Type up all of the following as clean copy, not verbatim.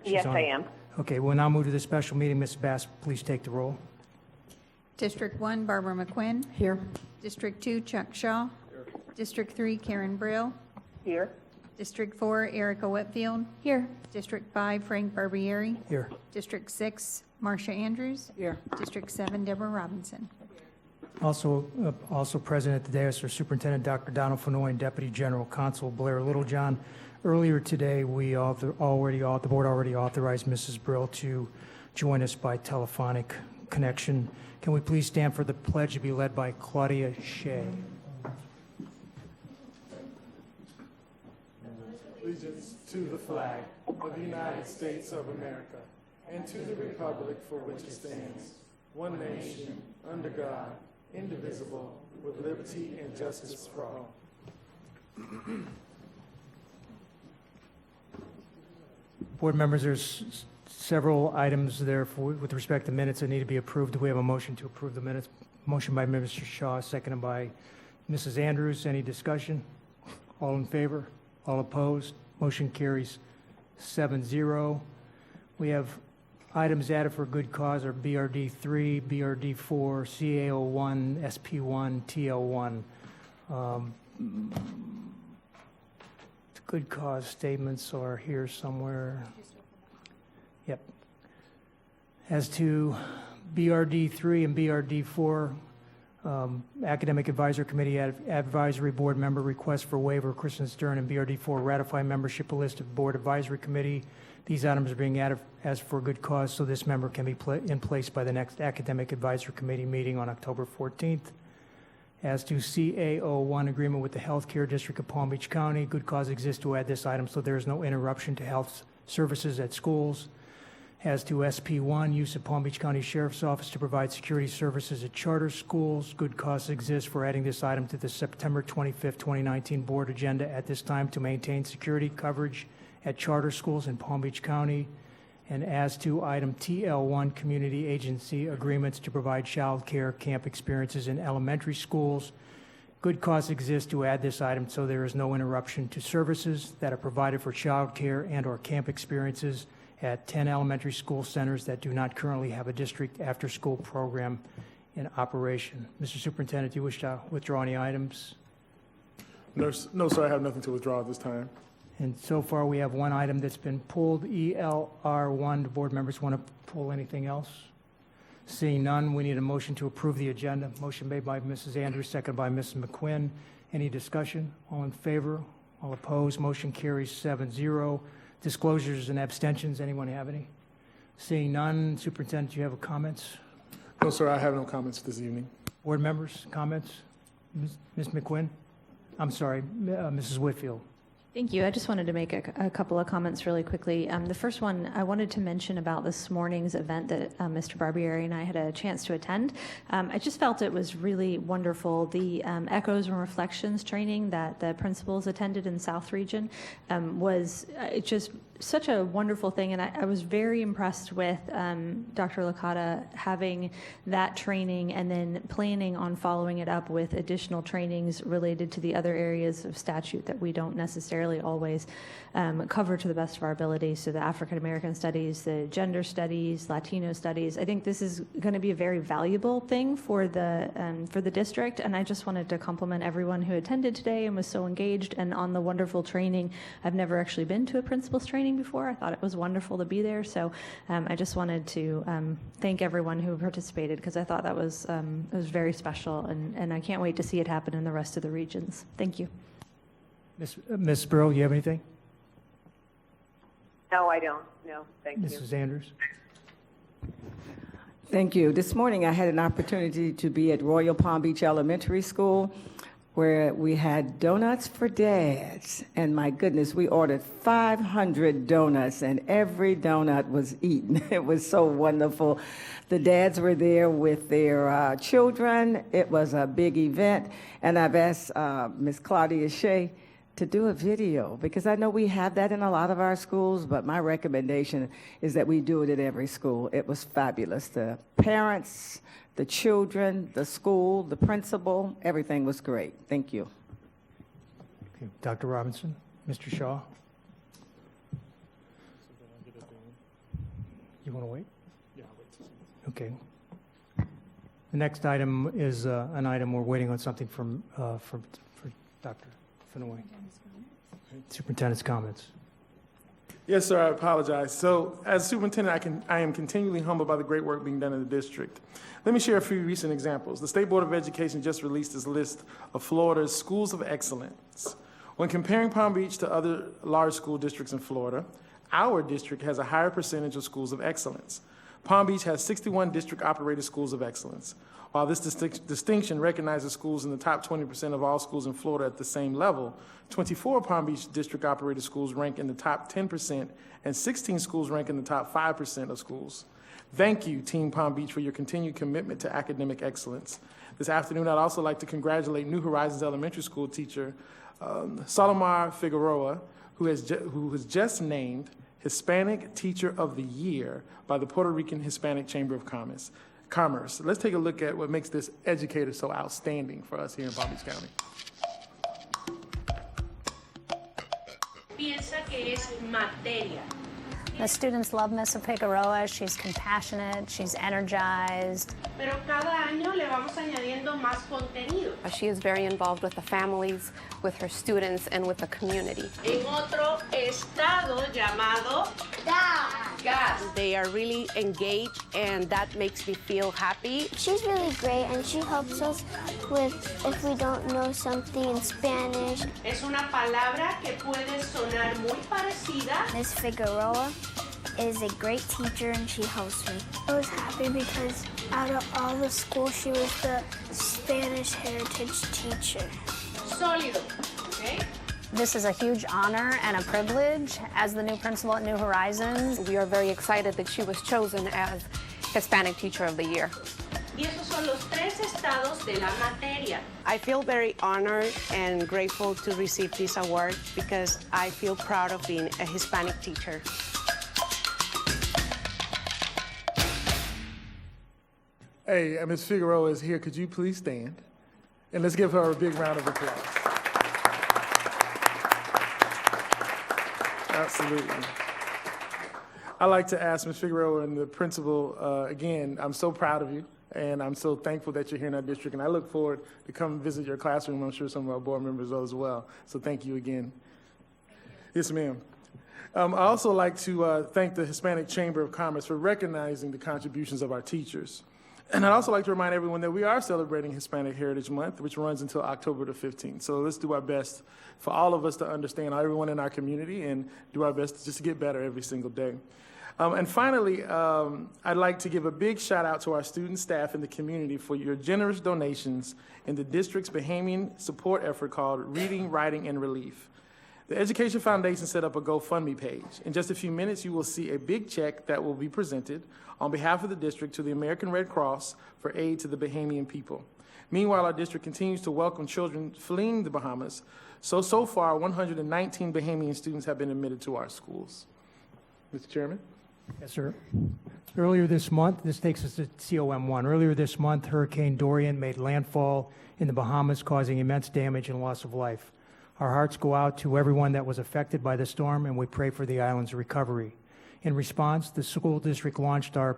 Yes, I am. Okay, we'll now move to the special meeting. Ms. Bass, please take the roll. District 1, Barbara McQuinn. Here. District 2, Chuck Shaw. District 3, Karen Brill. Here. District 4, Erica Whitfield. Here. District 5, Frank Barbieri. Here. District 6, Marcia Andrews. Here. District 7, Deborah Robinson. Also present at the dais are Superintendent Dr. Donald Fenoy and Deputy General Counsel Blair Littlejohn. Earlier today, the board already authorized Mrs. Brill to join us by telephonic connection. Can we please stand for the pledge to be led by Claudia Shea? Allegiance to the flag of the United States of America and to the republic for which it stands, one nation, under God, indivisible, with liberty and justice for all. Board members, there's several items there with respect to minutes that need to be approved. Do we have a motion to approve the minutes? Motion by Mr. Shaw, seconded by Mrs. Andrews. Any discussion? All in favor? All opposed? Motion carries 7-0. We have items added for good cause are BRD 3, BRD 4, CAO 1, SP 1, TL 1. Good cause statements are here somewhere. Yep. As to BRD 3 and BRD 4, Academic Advisory Committee Advisory Board Member request for waiver, Kristen Stern, and BRD 4 ratify membership list of Board Advisory Committee. These items are being added as for good cause, so this member can be in place by the next Academic Advisory Committee meeting on October 14th. As to CAO1 agreement with the Healthcare District of Palm Beach County, good cause exists to add this item so there is no interruption to health services at schools. As to SP1, use of Palm Beach County Sheriff's Office to provide security services at charter schools. Good cause exists for adding this item to the September 25th, 2019 board agenda at this time to maintain security coverage at charter schools in Palm Beach County. And as to item TL1, community agency agreements to provide child care camp experiences in elementary schools. Good cause exists to add this item so there is no interruption to services that are provided for child care and or camp experiences at 10 elementary school centers that do not currently have a district after-school program in operation. Mr. Superintendent, do you wish to withdraw any items? No, sir, I have nothing to withdraw at this time. And so far, we have one item that's been pulled, ELR1. Do board members want to pull anything else? Seeing none, we need a motion to approve the agenda. Motion made by Mrs. Andrews, seconded by Mrs. McQuinn. Any discussion? All in favor? All opposed? Motion carries 7-0. Disclosures and abstentions. Anyone have any? Seeing none, Superintendent, do you have comments? No, sir, I have no comments this evening. Board members, comments? Ms. McQuinn? I'm sorry, Mrs. Whitfield. Thank you. I just wanted to make a couple of comments really quickly. The first one, I wanted to mention about this morning's event that Mr. Barbieri and I had a chance to attend. I just felt it was really wonderful. The Echoes and Reflections training that the principals attended in the South Region was just such a wonderful thing, and I was very impressed with Dr. Licata having that training and then planning on following it up with additional trainings related to the other areas of statute that we don't necessarily always cover to the best of our ability. So the African American studies, the gender studies, Latino studies. I think this is going to be a very valuable thing for the district, and I just wanted to compliment everyone who attended today and was so engaged and on the wonderful training. I've never actually been to a principal's training before. I thought it was wonderful to be there, so I just wanted to thank everyone who participated because I thought that was it was very special, and I can't wait to see it happen in the rest of the regions. Thank you. Ms. Burrow, you have anything? No, I don't. No, thank you. Mrs. Andrews? Thank you. This morning I had an opportunity to be at Royal Palm Beach Elementary School where we had donuts for dads. And my goodness, we ordered 500 donuts and every donut was eaten. It was so wonderful. The dads were there with their children. It was a big event. And I've asked Ms. Claudia Shea to do a video because I know we have that in a lot of our schools, but my recommendation is that we do it at every school. It was fabulous. The parents, the children, the school, the principal, everything was great. Thank you. Okay. Dr. Robinson, Mr. Shaw. You want to wait? Yeah, I'll wait till Okay. The next item is an item we're waiting on something from for Dr. Fenoy. Superintendent's comments. Yes, sir, I apologize. So, as superintendent, I am continually humbled by the great work being done in the district. Let me share a few recent examples. The State Board of Education just released its list of Florida's schools of excellence. When comparing Palm Beach to other large school districts in Florida, our district has a higher percentage of schools of excellence. Palm Beach has 61 district-operated schools of excellence. While this distinction recognizes schools in the top 20% of all schools in Florida at the same level, 24 Palm Beach district-operated schools rank in the top 10%, and 16 schools rank in the top 5% of schools. Thank you, Team Palm Beach, for your continued commitment to academic excellence. This afternoon, I'd also like to congratulate New Horizons Elementary School teacher Salomar Figueroa, who was just named Hispanic Teacher of the Year by the Puerto Rican Hispanic Chamber of Commerce. Let's take a look at what makes this educator so outstanding for us here in Palm Beach County. Piensa que es materia. The students love Ms. Figueroa. She's compassionate, she's energized. Pero cada año le vamos añadiendo más contenido. She is very involved with the families, with her students, and with the community. En otro estado llamado gas. They are really engaged, and that makes me feel happy. She's really great, and she helps us with if we don't know something in Spanish. Es una palabra que puede sonar muy parecida. Ms. Figueroa is a great teacher, and she helps me. I was happy because out of all the schools, she was the Spanish heritage teacher. Sólido, okay? This is a huge honor and a privilege as the new principal at New Horizons. We are very excited that she was chosen as Hispanic Teacher of the Year. Y esos son los tres estados de la materia. I feel very honored and grateful to receive this award because I feel proud of being a Hispanic teacher. Hey, Ms. Figueroa is here. Could you please stand? And let's give her a big round of applause. Absolutely. I'd like to ask Ms. Figueroa and the principal, again, I'm so proud of you, and I'm so thankful that you're here in our district, and I look forward to come visit your classroom. I'm sure some of our board members will as well. So thank you again. Yes, ma'am. I also like to thank the Hispanic Chamber of Commerce for recognizing the contributions of our teachers. And I'd also like to remind everyone that we are celebrating Hispanic Heritage Month, which runs until October the 15th. So let's do our best for all of us to understand everyone in our community and do our best just to get better every single day. And finally, I'd like to give a big shout out to our student, staff, and the community for your generous donations in the district's Bahamian support effort called Reading, Writing, and Relief. The Education Foundation set up a GoFundMe page. In just a few minutes, you will see a big check that will be presented on behalf of the district to the American Red Cross for aid to the Bahamian people. Meanwhile, our district continues to welcome children fleeing the Bahamas. So far, 119 Bahamian students have been admitted to our schools. Mr. Chairman? Yes, sir. Earlier this month, this takes us to COM1. Earlier this month, Hurricane Dorian made landfall in the Bahamas, causing immense damage and loss of life. Our hearts go out to everyone that was affected by the storm, and we pray for the island's recovery. In response, the school district launched our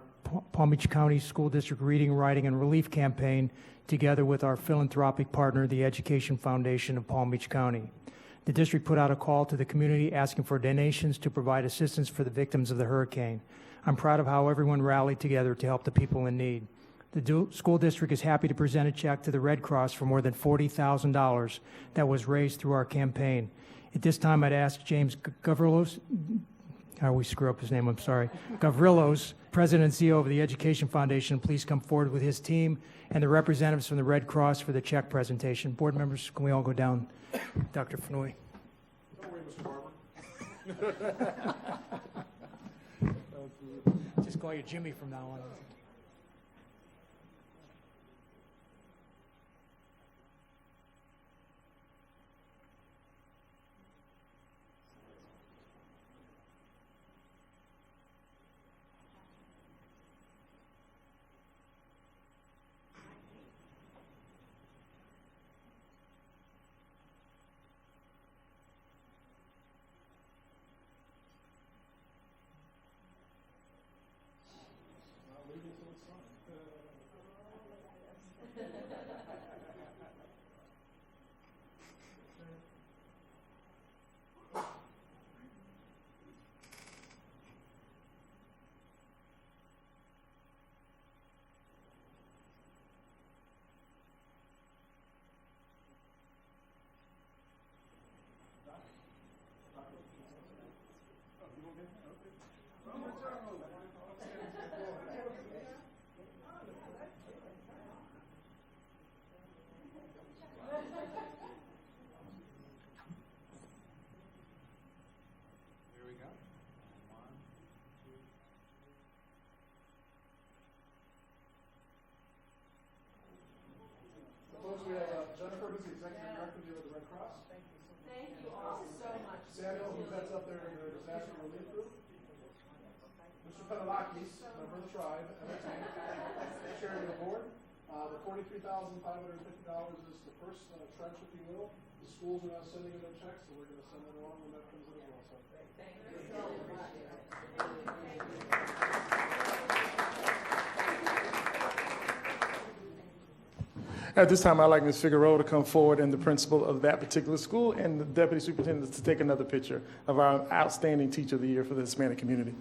Palm Beach County School District Reading, Writing, and Relief campaign together with our philanthropic partner, the Education Foundation of Palm Beach County. The district put out a call to the community asking for donations to provide assistance for the victims of the hurricane. I'm proud of how everyone rallied together to help the people in need. The school district is happy to present a check to the Red Cross for more than $40,000 that was raised through our campaign. At this time, I'd ask James Gavrilos, I always screw up his name, I'm sorry, Gavrilos, President and CEO of the Education Foundation, please come forward with his team and the representatives from the Red Cross for the check presentation. Board members, can we all go down? Dr. Fenoy. Don't worry, Mr. Barber. Just call you Jimmy from now on. Mr. Penelakis, member of the tribe, chairman of the board. The $43,550 is the first tranche, if you will. The schools are now sending in their checks, so we're going to send that along when that comes in as well. So, thank you. At this time, I'd like Ms. Figueroa to come forward and the principal of that particular school and the deputy superintendent to take another picture of our outstanding teacher of the year for the Hispanic community.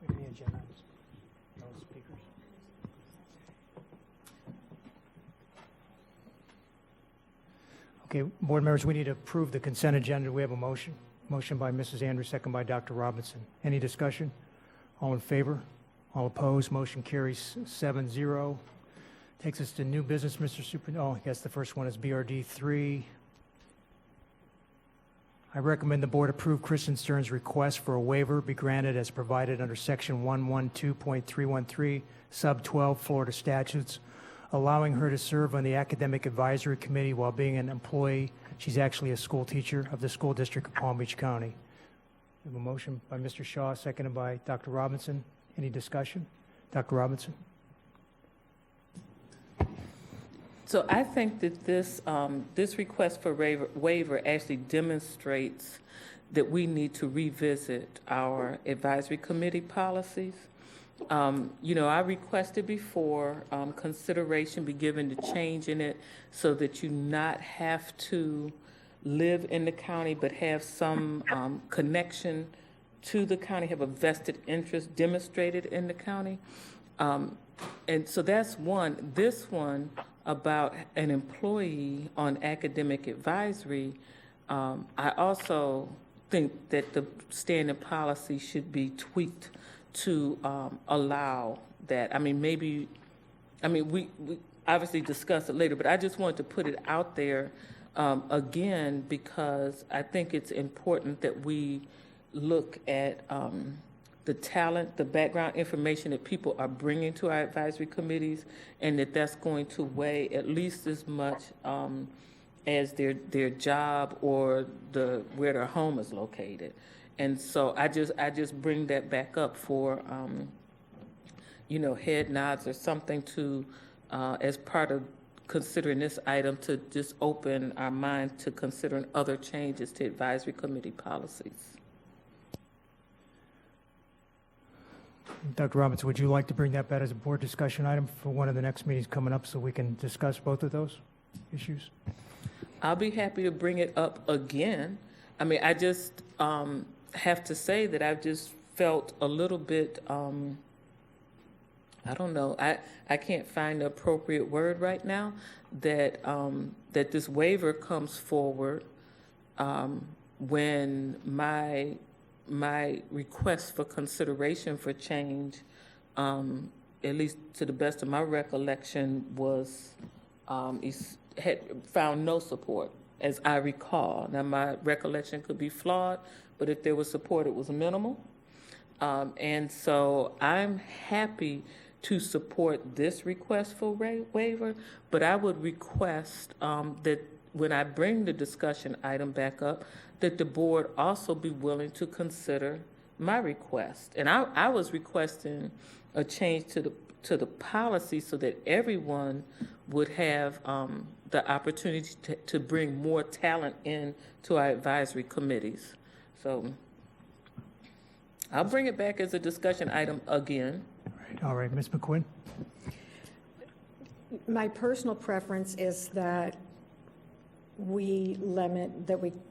Any agenda items? No speakers? Okay, board members, we need to approve the consent agenda. We have a motion. Motion by Mrs. Andrews, second by Dr. Robinson. Any discussion? All in favor? All opposed? Motion carries 7-0. Takes us to new business, Mr. Oh, I guess the first one is BRD 3. I recommend the board approve Kristen Stern's request for a waiver be granted as provided under Section 112.313, Sub 12 Florida statutes, allowing her to serve on the Academic Advisory Committee while being an employee. She's actually a school teacher of the School District of Palm Beach County. We have a motion by Mr. Shaw, seconded by Dr. Robinson. Any discussion? Dr. Robinson? So I think that this request for waiver actually demonstrates that we need to revisit our advisory committee policies. I requested before consideration be given to changing it so that you not have to live in the county but have some connection to the county, have a vested interest demonstrated in the county. And so that's one. This one about an employee on academic advisory, I also think that the standing policy should be tweaked to allow that. We obviously discuss it later, but I just wanted to put it out there again because I think it's important that we look at the talent, the background information that people are bringing to our advisory committees, and that's going to weigh at least as much as their job or where their home is located. And so I just bring that back up for head nods or something to as part of considering this item to just open our mind to considering other changes to advisory committee policies. Dr. Robinson, would you like to bring that back as a board discussion item for one of the next meetings coming up so we can discuss both of those issues? I'll be happy to bring it up again. I just have to say that I've just felt a little bit, I don't know, I can't find the appropriate word right now, that this waiver comes forward when my request for consideration for change, at least to the best of my recollection, had found no support, as I recall. Now, my recollection could be flawed, but if there was support, it was minimal. And so I'm happy to support this request for waiver, but I would request that when I bring the discussion item back up, that the board also be willing to consider my request. And I was requesting a change to to the policy so that everyone would have the opportunity to bring more talent in to our advisory committees. So I'll bring it back as a discussion item again. All right, Ms. McQuinn? My personal preference is that we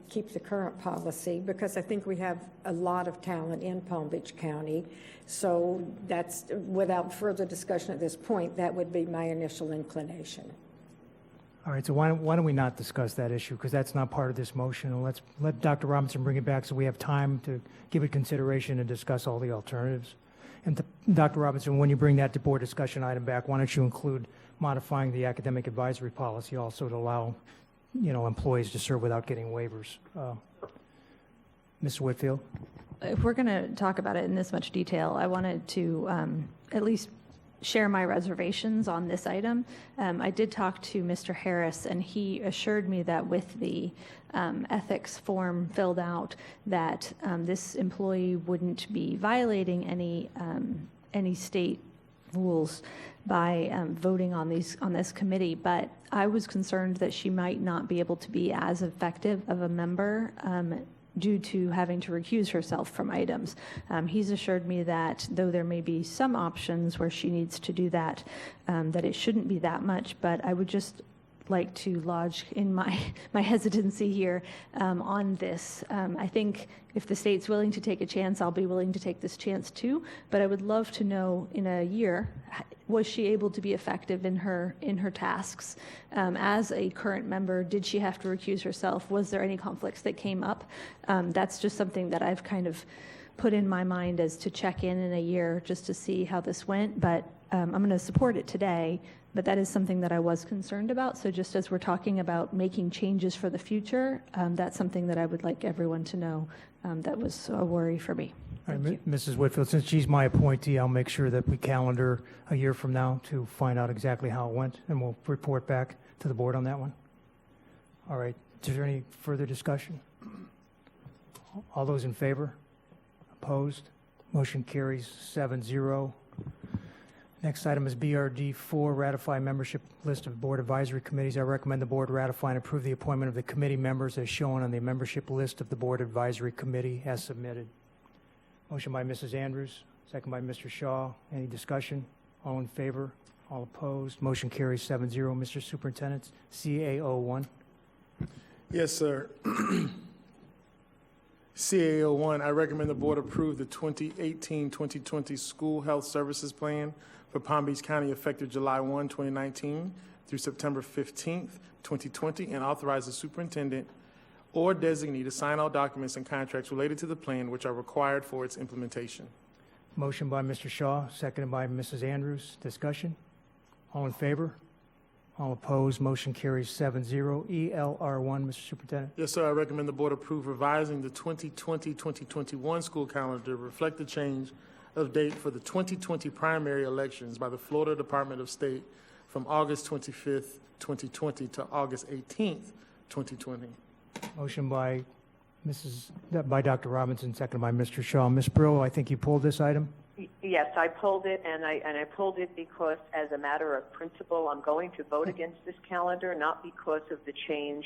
keep the current policy, because I think we have a lot of talent in Palm Beach County. So that's, without further discussion at this point, that would be my initial inclination. All right, so why don't we not discuss that issue, because that's not part of this motion. And let's let Dr. Robinson bring it back so we have time to give it consideration and discuss all the alternatives. And Dr. Robinson, when you bring that to board discussion item back, why don't you include modifying the academic advisory policy also to allow, employees to serve without getting waivers. Ms. Whitfield? If we're going to talk about it in this much detail, I wanted to at least share my reservations on this item. I did talk to Mr. Harris, and he assured me that with the ethics form filled out, that this employee wouldn't be violating any state rules by voting on this committee. But I was concerned that she might not be able to be as effective of a member due to having to recuse herself from items. He's assured me that though there may be some options where she needs to do that, that it shouldn't be that much, but I would just like to lodge in my hesitancy here on this. I think if the state's willing to take a chance, I'll be willing to take this chance too, but I would love to know in a year, was she able to be effective in her tasks? As a current member, did she have to recuse herself? Was there any conflicts that came up? That's just something that I've kind of put in my mind as to check in a year just to see how this went, but I'm going to support it today, but that is something that I was concerned about. So just as we're talking about making changes for the future, that's something that I would like everyone to know that was a worry for me. All right, Mrs. Whitfield, since she's my appointee, I'll make sure that we calendar a year from now to find out exactly how it went, and we'll report back to the board on that one. All right, is there any further discussion? All those in favor? Opposed? Motion carries 7-0. Next item is BRD 4, ratify membership list of board advisory committees. I recommend the board ratify and approve the appointment of the committee members as shown on the membership list of the board advisory committee as submitted. Motion by Mrs. Andrews, second by Mr. Shaw. Any discussion? All in favor? All opposed? Motion carries 7-0. Mr. Superintendent, CAO1. Yes, sir. CAO1, I recommend the board approve the 2018-2020 School Health Services Plan for Palm Beach County effective July 1, 2019 through September 15th, 2020, and authorize the superintendent or designee to sign all documents and contracts related to the plan which are required for its implementation. Motion by Mr. Shaw, seconded by Mrs. Andrews. Discussion? All in favor? All opposed? Motion carries 7-0. ELR1, Mr. Superintendent. Yes, sir. I recommend the board approve revising the 2020-2021 school calendar to reflect the change of date for the 2020 primary elections by the Florida Department of State from August 25th, 2020 to August 18th, 2020. Motion by Dr. Robinson, seconded by Mr. Shaw. Ms. Brill, I think you pulled this item. Yes, I pulled it, and I pulled it because, as a matter of principle, I'm going to vote against this calendar, not because of the change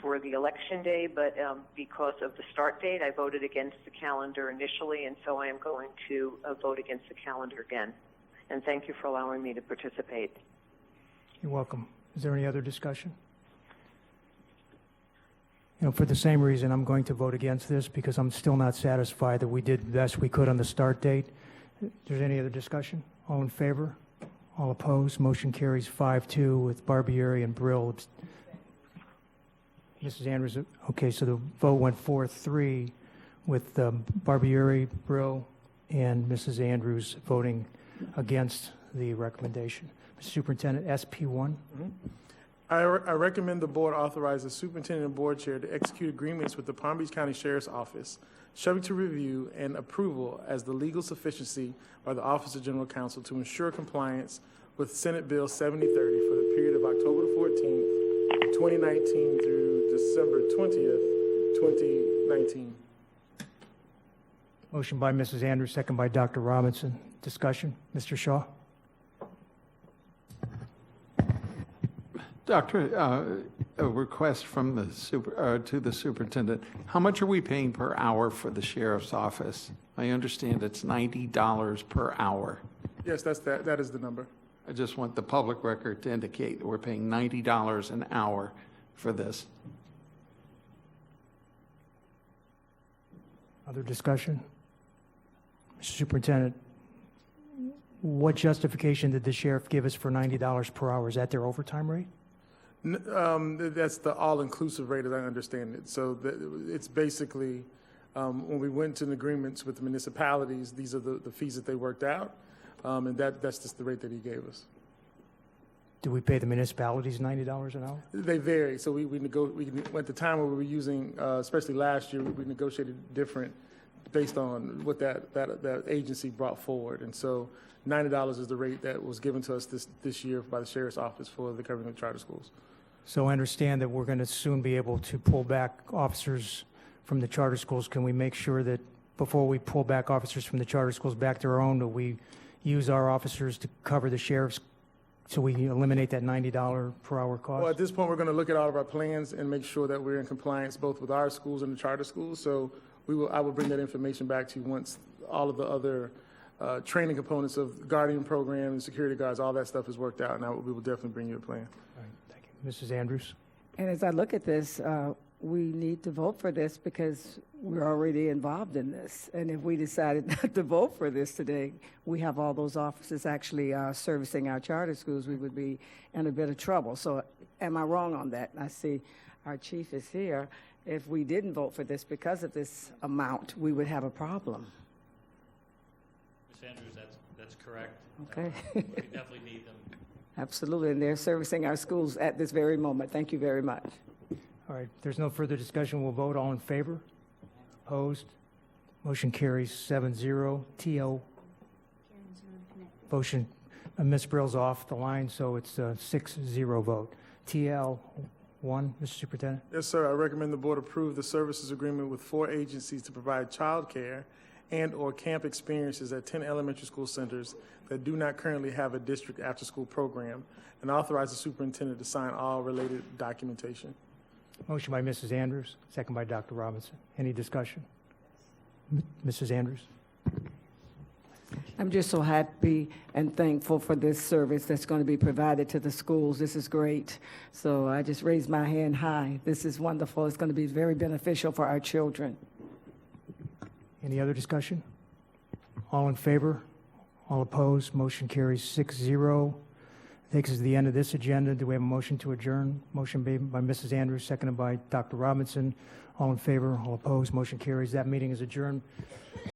for the election day, but because of the start date. I voted against the calendar initially, and so I am going to vote against the calendar again. And thank you for allowing me to participate. You're welcome. Is there any other discussion? For the same reason, I'm going to vote against this because I'm still not satisfied that we did the best we could on the start date. Is there any other discussion? All in favor? All opposed? Motion carries 5-2 with Barbieri and Brill. Mrs. Andrews, okay, so the vote went 4-3 with Barbieri, Brill, and Mrs. Andrews voting against the recommendation. Mr. Superintendent, SP1. Mm-hmm. I recommend the board authorize the superintendent and board chair to execute agreements with the Palm Beach County Sheriff's Office, subject to review and approval as the legal sufficiency by the Office of General Counsel to ensure compliance with Senate Bill 7030 for the period of October 14th, 2019 through December 20th, 2019. Motion by Mrs. Andrews, second by Dr. Robinson. Discussion? Mr. Shaw? Doctor, a request from the to the superintendent. How much are we paying per hour for the sheriff's office? I understand it's $90 per hour. Yes, that is the number. I just want the public record to indicate that we're paying $90 an hour for this. Other discussion? Mr. Superintendent, what justification did the sheriff give us for $90 per hour? Is that their overtime rate? That's the all-inclusive rate, as I understand it. So it's basically, when we went to agreements with the municipalities, these are the fees that they worked out, and that's just the rate that he gave us. Do we pay the municipalities $90 an hour? They vary. So we went the time where we were using, especially last year, we negotiated different based on what that agency brought forward. And so $90 is the rate that was given to us this year by the Sheriff's Office for the Covington Charter Schools. So I understand that we're going to soon be able to pull back officers from the charter schools. Can we make sure that before we pull back officers from the charter schools back to our own, that we use our officers to cover the sheriff's, so we eliminate that $90 per hour cost? Well, at this point, we're going to look at all of our plans and make sure that we're in compliance both with our schools and the charter schools. So I will bring that information back to you once all of the other training components of Guardian program and security guards, all that stuff is worked out, and we will definitely bring you a plan. All right, thank you. Mrs. Andrews? And as I look at this, we need to vote for this because we're already involved in this. And if we decided not to vote for this today, we have all those officers actually servicing our charter schools, we would be in a bit of trouble. So am I wrong on that? I see our chief is here. If we didn't vote for this because of this amount, we would have a problem. Ms. Andrews, that's correct. Okay. We definitely need them. Absolutely, and they're servicing our schools at this very moment. Thank you very much. All right, if there's no further discussion, we'll vote. All in favor? Opposed? Motion carries 7-0. TL. Motion, Ms. Brill's off the line, so it's a 6-0 vote. TL 1, Mr. Superintendent. Yes, sir. I recommend the board approve the services agreement with 4 agencies to provide child care and or camp experiences at 10 elementary school centers that do not currently have a district after-school program, and authorize the superintendent to sign all related documentation. Motion by Mrs. Andrews, second by Dr. Robinson. Any discussion? Mrs. Andrews? I'm just so happy and thankful for this service that's going to be provided to the schools. This is great. So I just raise my hand high. This is wonderful. It's going to be very beneficial for our children. Any other discussion? All in favor? All opposed? Motion carries 6-0. Takes us to the end of this agenda. Do we have a motion to adjourn? Motion made by Mrs. Andrews, seconded by Dr. Robinson. All in favor? All opposed? Motion carries. That meeting is adjourned.